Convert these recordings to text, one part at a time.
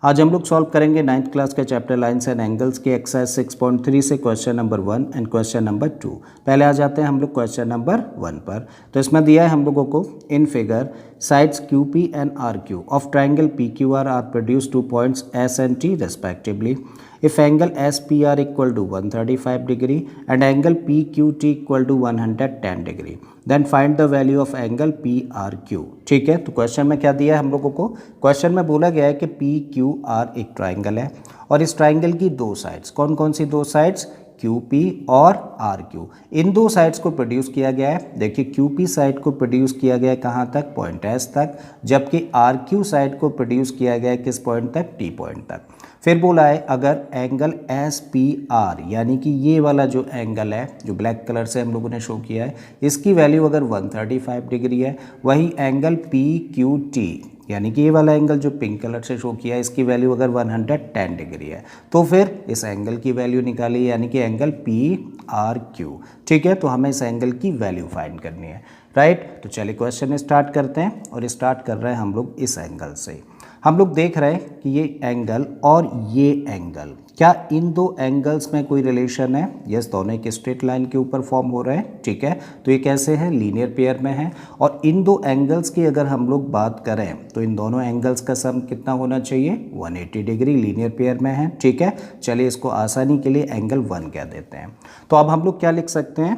आज हम लोग सॉल्व करेंगे 9th क्लास के चैप्टर लाइन्स एंड एंगल्स की एक्सरसाइज 6.3 से question number 1 and question number 2। पहले आ जाते हैं हम लोग क्वेश्चन नंबर 1 पर। तो इसमें दिया है हम लोगों को in figure sides QP and RQ of triangle PQR are produce 2 points S and T respectively. If angle SPR equal to 135 degree and angle PQT equal to 110 degree, then find the value of angle PRQ। ठीक है, तो question में क्या दिया है हम लोगों को? क्वेश्चन में बोला गया है कि PQR एक ट्राइंगल है और इस ट्राइंगल की दो साइड्स, कौन कौन सी दो साइड्स? QP और RQ। इन दो साइड्स को प्रोड्यूस किया गया है। देखिए QP साइड को प्रोड्यूस किया गया है कहाँ तक? पॉइंट S तक, जबकि RQ साइड को प्रोड्यूस किया गया है किस पॉइंट तक? T पॉइंट तक। फिर बोला है अगर एंगल SPR यानी कि ये वाला जो एंगल है जो ब्लैक कलर से हम लोगों ने शो किया है, इसकी वैल्यू अगर 135 डिग्री है, वही एंगल PQT यानी कि ये वाला एंगल जो पिंक कलर से शो किया है, इसकी वैल्यू अगर 110 डिग्री है, तो फिर इस एंगल की वैल्यू निकाली यानी कि एंगल PRQ। ठीक है, तो हमें इस एंगल की वैल्यू फाइंड करनी है, राइट। तो चलिए क्वेश्चन स्टार्ट करते हैं और स्टार्ट कर रहे हैं हम लोग इस एंगल से। हम लोग देख रहे हैं कि ये एंगल और ये एंगल, क्या इन दो एंगल्स में कोई रिलेशन है? यस, दोनों एक स्ट्रेट लाइन के ऊपर फॉर्म हो रहे हैं। ठीक है, तो ये कैसे है? लीनियर पेयर में है। और इन दो एंगल्स की अगर हम लोग बात करें तो इन दोनों एंगल्स का सम कितना होना चाहिए? 180 डिग्री, लीनियर पेयर में है। ठीक है, चलिए इसको आसानी के लिए एंगल 1 कह देते हैं। तो अब हम लोग क्या लिख सकते हैं?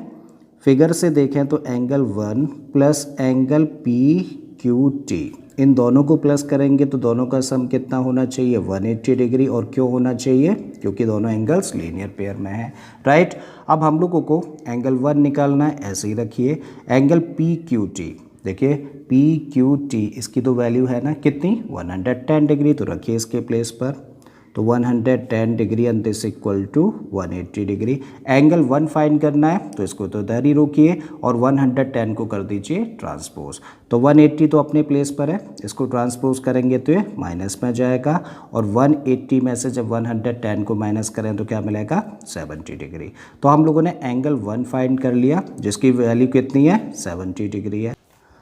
फिगर से देखें तो एंगल 1 प्लस एंगल PQT, इन दोनों को प्लस करेंगे तो दोनों का सम कितना होना चाहिए? 180 डिग्री। और क्यों होना चाहिए? क्योंकि दोनों एंगल्स लीनियर पेयर में हैं, राइट। अब हम लोगों को एंगल 1 निकालना है, ऐसे ही रखिए। एंगल PQT, देखिए PQT इसकी तो वैल्यू है ना कितनी? 110 डिग्री, तो रखिए इसके प्लेस पर। तो 110 degree and this equal to 180 degree. Angle 1 find करना है तो इसको तो इधर ही रोकिए और 110 को कर दीजिए ट्रांसपोज। तो 180 तो अपने प्लेस पर है, इसको ट्रांसपोज करेंगे तो ये माइनस में जाएगा और 180 में से जब 110 को माइनस करें तो क्या मिलेगा? 70 डिग्री। तो हम लोगों ने एंगल 1 फाइंड कर लिया जिसकी वैल्यू कितनी है? 70 डिग्री है।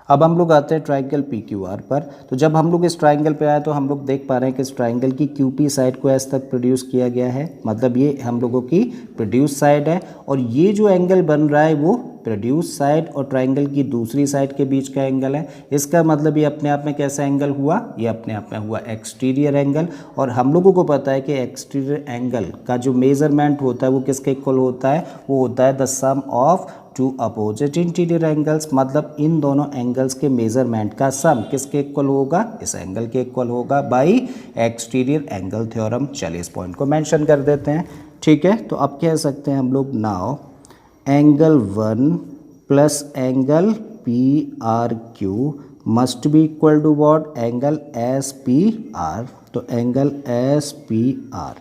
अब हम लोग आते हैं ट्राइंगल PQR पर। तो जब हम लोग इस ट्राइंगल पे आए तो हम लोग देख पा रहे हैं कि इस ट्राइंगल की QP साइड को S तक प्रोड्यूस किया गया है, मतलब ये हम लोगों की प्रोड्यूस साइड है। और ये जो एंगल बन रहा है वो प्रोड्यूस साइड और ट्राइंगल की दूसरी साइड के बीच का एंगल है। इसका मतलब ये अपने आप में कैसा एंगल हुआ? ये अपने आप में हुआ एक्सटीरियर एंगल। और हम लोगों को पता है कि एक्सटीरियर एंगल का जो मेजरमेंट होता है वो किसके इक्वल होता है? वो होता है the sum of two opposite interior angles, मतलब इन दोनों एंगल्स के मेजरमेंट का सम किसके इक्वल होगा? इस एंगल के इक्वल होगा बाय एक्सटीरियर एंगल थ्योरम। चलिए इस पॉइंट को मेंशन कर देते हैं। ठीक है, तो अब कह सकते हैं हम लोग now angle 1 plus angle PRQ must be equal to what? Angle SPR। तो angle SPR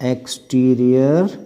exterior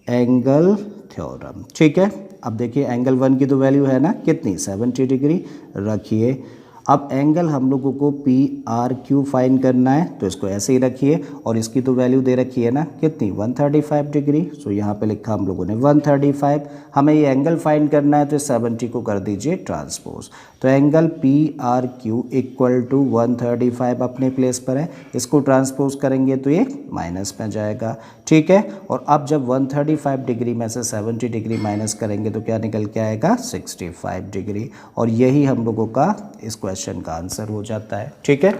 angle theorem. ठीक है, अब देखिए एंगल 1 की तो वैल्यू है ना कितनी? 70 डिग्री रखिए। अब एंगल हम लोगों को PRQ फाइंड करना है तो इसको ऐसे ही रखिए और इसकी तो वैल्यू दे रखी है ना कितनी? 135 डिग्री। सो यहाँ पे लिखा हम लोगों ने 135। हमें ये एंगल फाइंड करना है तो 70 को कर दीजिए ट्रांसपोज। तो एंगल PRQ इक्वल टू 135 अपने प्लेस पर है, इसको ट्रांसपोज करेंगे तो ये माइनस में जाएगा। ठीक है, और अब जब 135 डिग्री में से 70 डिग्री माइनस करेंगे तो क्या निकल के आएगा? 65 डिग्री। और यही हम लोगों का इस क्वेश्चन का आंसर हो जाता है। ठीक है,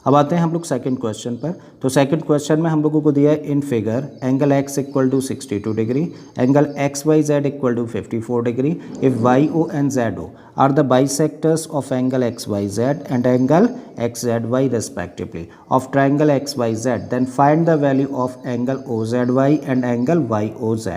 अब आते हैं हम लोग सेकंड क्वेश्चन पर। तो सेकंड क्वेश्चन में हम लोगों को दिया है in figure angle x equal to 62 degree, angle XYZ equal to 54 degree if YO and ZO are the bisectors of angle XYZ and angle XZY respectively of triangle XYZ, then find the value of angle OZY and angle YOZ।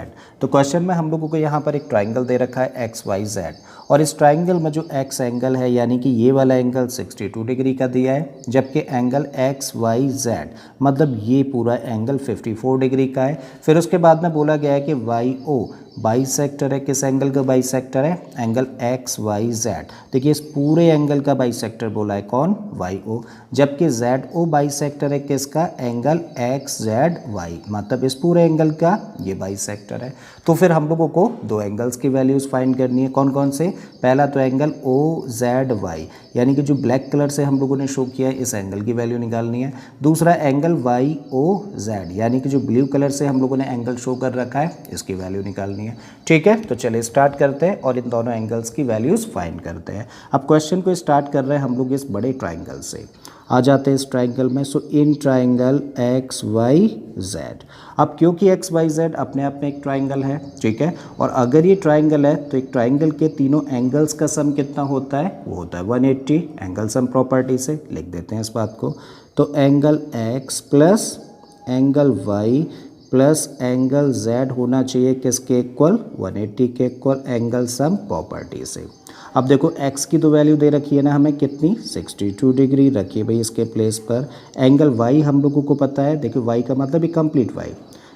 तो question में हम लोगों को यहाँ पर एक triangle दे रखा है XYZ और इस ट्राइंगल में जो X एंगल है यानी कि ये वाला एंगल 62 डिग्री का दिया है, जबकि एंगल XYZ मतलब ये पूरा एंगल 54 डिग्री का है। फिर उसके बाद में बोला गया है कि YO बाइसेक्टर है, किस एंगल का बाइसेक्टर है, एंगल एक्स वाई जेड। देखिए इस पूरे एंगल का बाइसेक्टर बोला है कौन, वाई ओ, जबकि जेड ओ बाइसेक्टर है किसका, एंगल एक्स जेड वाई, मतलब इस पूरे एंगल का ये बाइसेक्टर है। तो फिर हम लोगों को दो एंगल्स की वैल्यूज़ फाइंड करनी है, कौन कौन से, पहला तो एंगल ओ जेड वाई, यानी कि जो ब्लैक कलर से हम लोगों ने शो किया है इस एंगल की वैल्यू निकालनी है। दूसरा एंगल वाई ओ जेड, यानी कि जो ब्लू कलर से हम लोगों ने एंगल शो कर रखा है इसकी वैल्यू निकालनी है। ठीक है, तो चलिए स्टार्ट करते हैं और इन दोनों एंगल्स की वैल्यूज़ फाइंड करते हैं। अब क्वेश्चन को स्टार्ट कर रहे हैं हम लोग इस बड़े ट्राइंगल से, आ जाते हैं इस ट्राइंगल में। So in triangle X Y Z, अब क्योंकि एक्स वाई जेड अपने आप में एक ट्राइंगल है, ठीक है, और अगर ये ट्राइंगल है तो एक ट्राइंगल के तीनों एंगल्स का सम कितना होता है, वो होता है 180। एंगल सम प्रॉपर्टी से लिख देते हैं इस बात को। तो angle x plus angle y plus angle z होना चाहिए किसके इक्वल, 180 के इक्वल, एंगल सम प्रॉपर्टी से। अब देखो x की तो वैल्यू दे रखी है ना हमें कितनी, 62 डिग्री रखिए भाई इसके प्लेस पर। एंगल y हम लोगों को पता है, देखिए y का मतलब ही कंप्लीट y,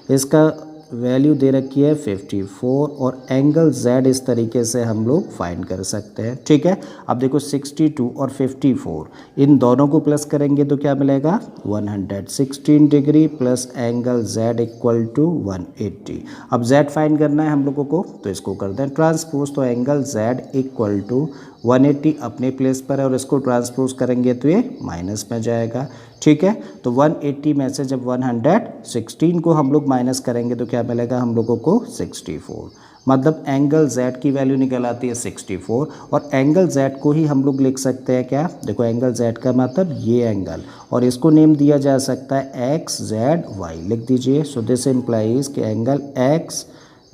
इसका वैल्यू दे रखी है 54, और एंगल z इस तरीके से हम लोग फाइंड कर सकते हैं। ठीक है, अब देखो 62 और 54 इन दोनों को प्लस करेंगे तो क्या मिलेगा, 116 degree plus angle z equal to 180। अब z फाइंड करना है हम लोगों को, तो इसको करते हैं ट्रांसपोज, तो एंगल z इक्वल टू 180 अपने प्लेस पर है और इसको ट्रांसपोज करेंगे तो ये माइनस में जाएगा। ठीक है, तो 180 में से जब 116 को हम लोग माइनस करेंगे तो क्या मिलेगा हम लोगों को, 64, मतलब एंगल z की वैल्यू निकल आती है 64। और एंगल z को ही हम लोग लिख सकते हैं क्या, देखो एंगल z का मतलब ये एंगल, और इसको नेम दिया जा सकता है एक्स जेड वाई, लिख दीजिए। सो दिस इम्प्लाइज कि एंगल एक्स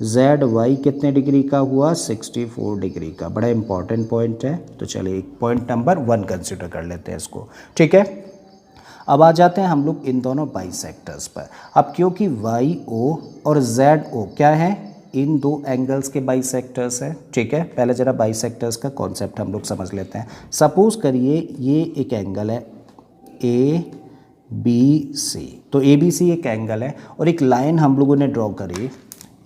जेड वाई कितने डिग्री का हुआ, 64 डिग्री का। बड़ा इंपॉर्टेंट पॉइंट है, तो चलिए पॉइंट नंबर 1 कंसिडर कर लेते हैं इसको। ठीक है, अब आ जाते हैं हम लोग इन दोनों बाइसेक्टर्स पर। अब क्योंकि वाई ओ और जेड ओ क्या है, इन दो एंगल्स के बाइसेक्टर्स हैं। ठीक है, पहले जरा बाइसेक्टर्स का कॉन्सेप्ट हम लोग समझ लेते हैं। सपोज करिए ये एक एंगल है ए बी सी, तो ए बी सी एक एंगल है और एक लाइन हम लोगों ने ड्रॉ करी,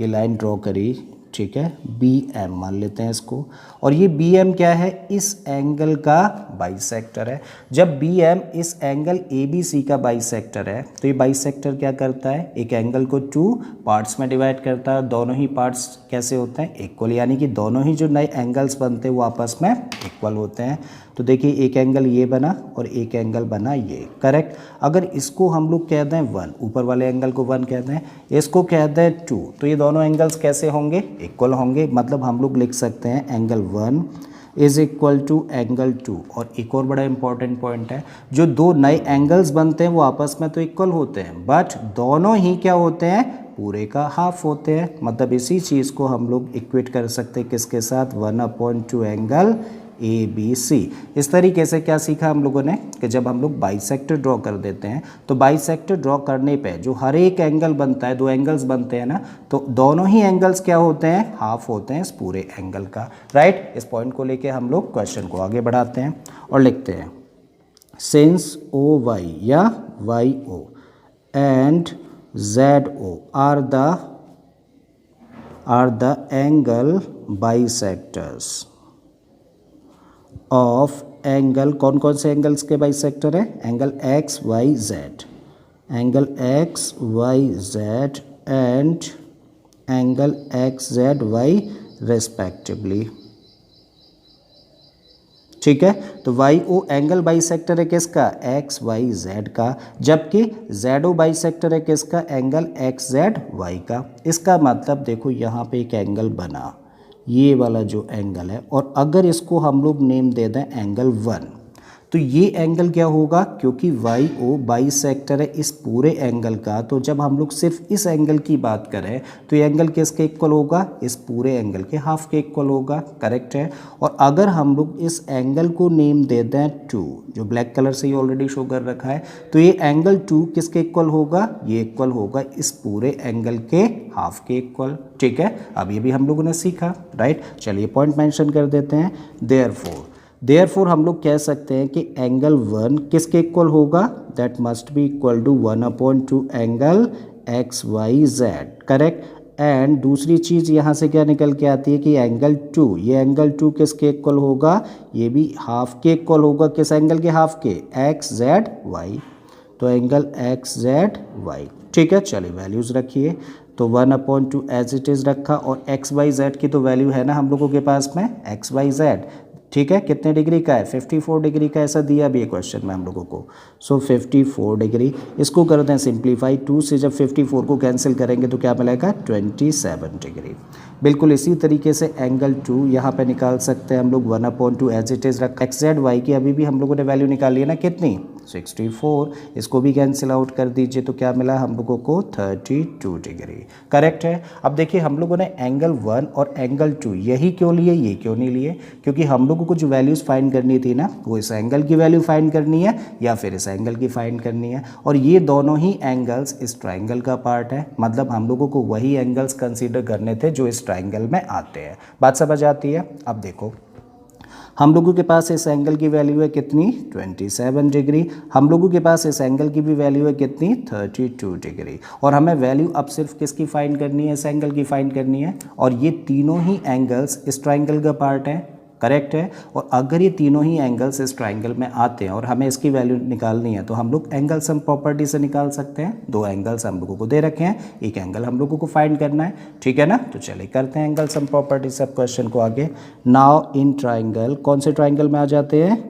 ये लाइन ड्रॉ करी, ठीक है, बी एम मान लेते हैं इसको, और ये बी एम क्या है, इस एंगल का बाइसेक्टर है। जब बी एम इस एंगल ए बी सी का बाइसेक्टर है तो ये बाइसेक्टर क्या करता है, एक एंगल को 2 पार्ट्स में डिवाइड करता है। दोनों ही पार्ट्स कैसे होते हैं, इक्वल, यानी कि दोनों ही जो नए एंगल्स बनते हैं वो आपस में इक्वल होते हैं। तो देखिए एक एंगल ये बना और एक एंगल बना ये, करेक्ट। अगर इसको हम लोग कह दें 1, ऊपर वाले एंगल को 1 कह दें, इसको कह दें 2, तो ये दोनों एंगल्स कैसे होंगे, इक्वल होंगे। मतलब हम लोग लिख सकते हैं angle 1 is equal to angle 2। और एक और बड़ा इंपॉर्टेंट पॉइंट है, जो दो नए एंगल्स बनते हैं वो आपस में तो इक्वल होते हैं, बट दोनों ही क्या होते हैं, पूरे का हाफ होते हैं। मतलब इसी चीज़ को हम लोग इक्वेट कर सकते हैं किसके साथ, 1/2 एंगल ए बी सी। इस तरीके से क्या सीखा हम लोगों ने कि जब हम लोग बाइसेक्टर ड्रॉ कर देते हैं तो बाइसेक्टर ड्रॉ करने पे जो हर एक एंगल बनता है, दो एंगल्स बनते हैं ना, तो दोनों ही एंगल्स क्या होते हैं, हाफ होते हैं इस पूरे एंगल का। राइट, इस पॉइंट को लेके हम लोग क्वेश्चन को आगे बढ़ाते हैं और लिखते हैं, सिंस ओ वाई या Y O and Z O are the angle bisectors of angle, कौन कौन से एंगल्स के बाइसेक्टर है, angle X Y Z, angle X Y Z and angle X Z Y respectively. ठीक है, तो वाई ओ एंगल बाइसेक्टर है किसका, एक्स वाई जेड का, जबकि जेड ओ बाइसेक्टर है किसका, एंगल एक्स जेड वाई का। इसका मतलब देखो यहाँ पे एक एंगल बना, ये वाला जो एंगल है, और अगर इसको हम लोग नेम दे दें एंगल 1, तो ये एंगल क्या होगा, क्योंकि वाई ओ बाइसेक्टर है इस पूरे एंगल का, तो जब हम लोग सिर्फ इस एंगल की बात करें तो ये एंगल किसके इक्वल होगा, इस पूरे एंगल के हाफ के इक्वल होगा, करेक्ट है। और अगर हम लोग इस एंगल को नेम दे दें 2, जो ब्लैक कलर से ये ऑलरेडी शो कर रखा है, तो ये एंगल 2 किसके इक्वल होगा, ये इक्वल होगा इस पूरे एंगल के हाफ के इक्वल। ठीक है, अब ये भी हम लोगों ने सीखा। राइट, चलिए पॉइंट मेंशन कर देते हैं। देयरफॉर हम लोग कह सकते हैं कि एंगल 1 किसके इक्वल होगा, that must be equal to 1/2 angle X Y Z, correct. And दूसरी चीज़ यहाँ से क्या निकल के आती है कि एंगल 2, ये एंगल 2 किसके इक्वल होगा, ये भी हाफ के इक्वल होगा। किस एंगल के, हाफ के, एक्स जेड वाई, तो एंगल एक्स जेड वाई। ठीक है, चलिए वैल्यूज़ रखिए। तो 1/2 एज इट इज़ रखा, और एक्स वाई जेड की तो वैल्यू है ना हम लोगों के पास में, एक्स वाई जेड। ठीक है, कितने डिग्री का है, 54 डिग्री का, ऐसा दिया भी है क्वेश्चन में हम लोगों को। सो 54 डिग्री, इसको करते हैं सिंप्लीफाई, 2 से जब 54 को कैंसिल करेंगे तो क्या मिलेगा, 27 डिग्री। बिल्कुल इसी तरीके से एंगल 2 यहाँ पे निकाल सकते हैं हम लोग, 1/2 एज इट इज़ रखा, एक्स जेड वाई की अभी भी हम लोगों ने वैल्यू निकाली है ना, कितनी, 64, इसको भी कैंसिल आउट कर दीजिए तो क्या मिला हम लोगों को, 32 डिग्री। करेक्ट है। अब देखिए हम लोगों ने एंगल 1 और एंगल 2 यही क्यों लिए, ये क्यों नहीं लिए, क्योंकि हम लोगों को जो वैल्यूज़ फाइंड करनी थी ना, वो इस एंगल की वैल्यू फाइंड करनी है या फिर इस एंगल की फाइंड करनी है, और ये दोनों ही एंगल्स इस ट्राइंगल का पार्ट है, मतलब हम लोगों को वही एंगल्स कंसीडर करने थे जो इस ट्राइंगल में आते हैं। बात समझ आती है। अब देखो हम लोगों के पास इस एंगल की वैल्यू है कितनी, 27 डिग्री, हम लोगों के पास इस एंगल की भी वैल्यू है कितनी, 32 डिग्री, और हमें वैल्यू अब सिर्फ किसकी फाइंड करनी है, इस एंगल की फाइंड करनी है, और ये तीनों ही एंगल्स इस ट्राइंगल का पार्ट है। करेक्ट है। और अगर ये तीनों ही एंगल्स इस ट्राइंगल में आते हैं और हमें इसकी वैल्यू निकालनी है तो हम लोग एंगल सम प्रॉपर्टी से निकाल सकते हैं। दो एंगल्स हम लोगों को दे रखे हैं, एक एंगल हम लोगों को फाइंड करना है, ठीक है ना। तो चलिए करते हैं एंगल सम प्रॉपर्टी से अब क्वेश्चन को आगे। नाउ इन ट्राइंगल, कौन से ट्राइंगल में आ जाते हैं,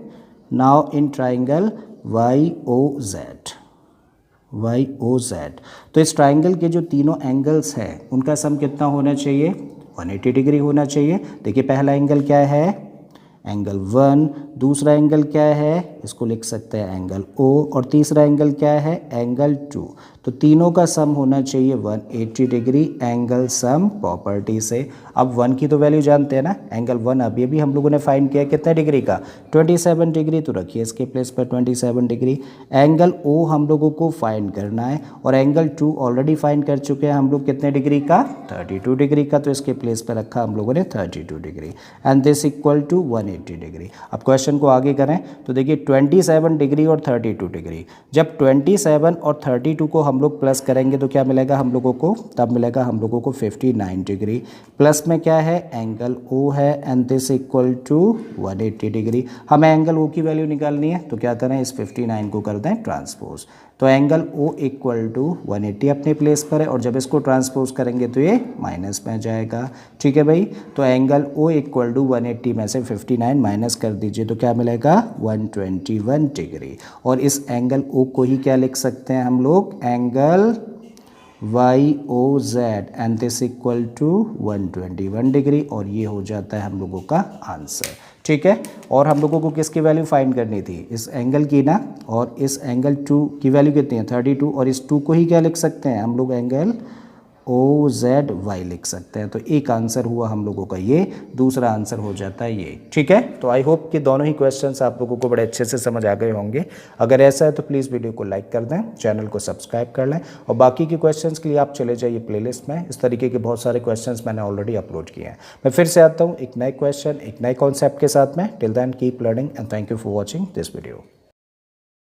नाउ इन ट्राइंगल YOZ, तो इस ट्राइंगल के जो तीनों एंगल्स हैं उनका सम कितना होना चाहिए, 180 डिग्री होना चाहिए। देखिए पहला एंगल क्या है, एंगल 1, दूसरा एंगल क्या है, इसको लिख सकते हैं एंगल O, और तीसरा एंगल क्या है, एंगल 2। तो तीनों का सम होना चाहिए 180 डिग्री एंगल सम प्रॉपर्टी से। अब 1 की तो वैल्यू जानते हैं ना, एंगल 1 अब ये भी हम लोगों ने फाइंड किया कितने डिग्री का, 27 डिग्री, तो रखिए इसके प्लेस पर 27 डिग्री। एंगल O हम लोगों को फाइंड करना है और एंगल 2 ऑलरेडी फाइंड कर चुके हैं हम लोग कितने डिग्री का, 32 डिग्री का, तो इसके प्लेस पर रखा हम लोगों ने 32 degree and this equal to 180 degree. अब क्वेश्चन को आगे करें तो देखिए 27 डिग्री और 32 डिग्री, जब 27 और 32 को हम लोग प्लस करेंगे तो क्या मिलेगा हम लोगों को, तब मिलेगा हम लोगों को 59 डिग्री। प्लस में क्या है, एंगल O है and this equal to 180 degree. हमें एंगल O की वैल्यू निकालनी है तो क्या करें, इस 59 को कर दें ट्रांसपोज, तो एंगल O इक्वल टू 180 अपने प्लेस पर है, और जब इसको ट्रांसपोज करेंगे तो ये माइनस में जाएगा, ठीक है भाई। तो एंगल O इक्वल टू 180 में से 59 माइनस कर दीजिए तो क्या मिलेगा, 121 डिग्री। और इस एंगल O को ही क्या लिख सकते हैं हम लोग, angle YOZ and this equal to 121 degree, और ये हो जाता है हम लोगों का आंसर, ठीक है। और हम लोगों को किसकी वैल्यू फाइंड करनी थी, इस एंगल की ना, और इस एंगल 2 की वैल्यू कितनी है, 32, और इस 2 को ही क्या लिख सकते हैं हम लोग, एंगल OZY लिख सकते हैं। तो एक आंसर हुआ हम लोगों का ये, दूसरा आंसर हो जाता है ये, ठीक है। तो आई होप कि दोनों ही क्वेश्चंस आप लोगों को बड़े अच्छे से समझ आ गए होंगे। अगर ऐसा है तो प्लीज़ वीडियो को लाइक कर दें, चैनल को सब्सक्राइब कर लें, और बाकी के क्वेश्चंस के लिए आप चले जाइए प्लेलिस्ट में, इस तरीके के बहुत सारे क्वेश्चंस मैंने ऑलरेडी अपलोड किए हैं। मैं फिर से आता हूँ एक नए क्वेश्चन, एक नए कॉन्सेप्ट के साथ में। Till then keep learning and thank you for watching this video.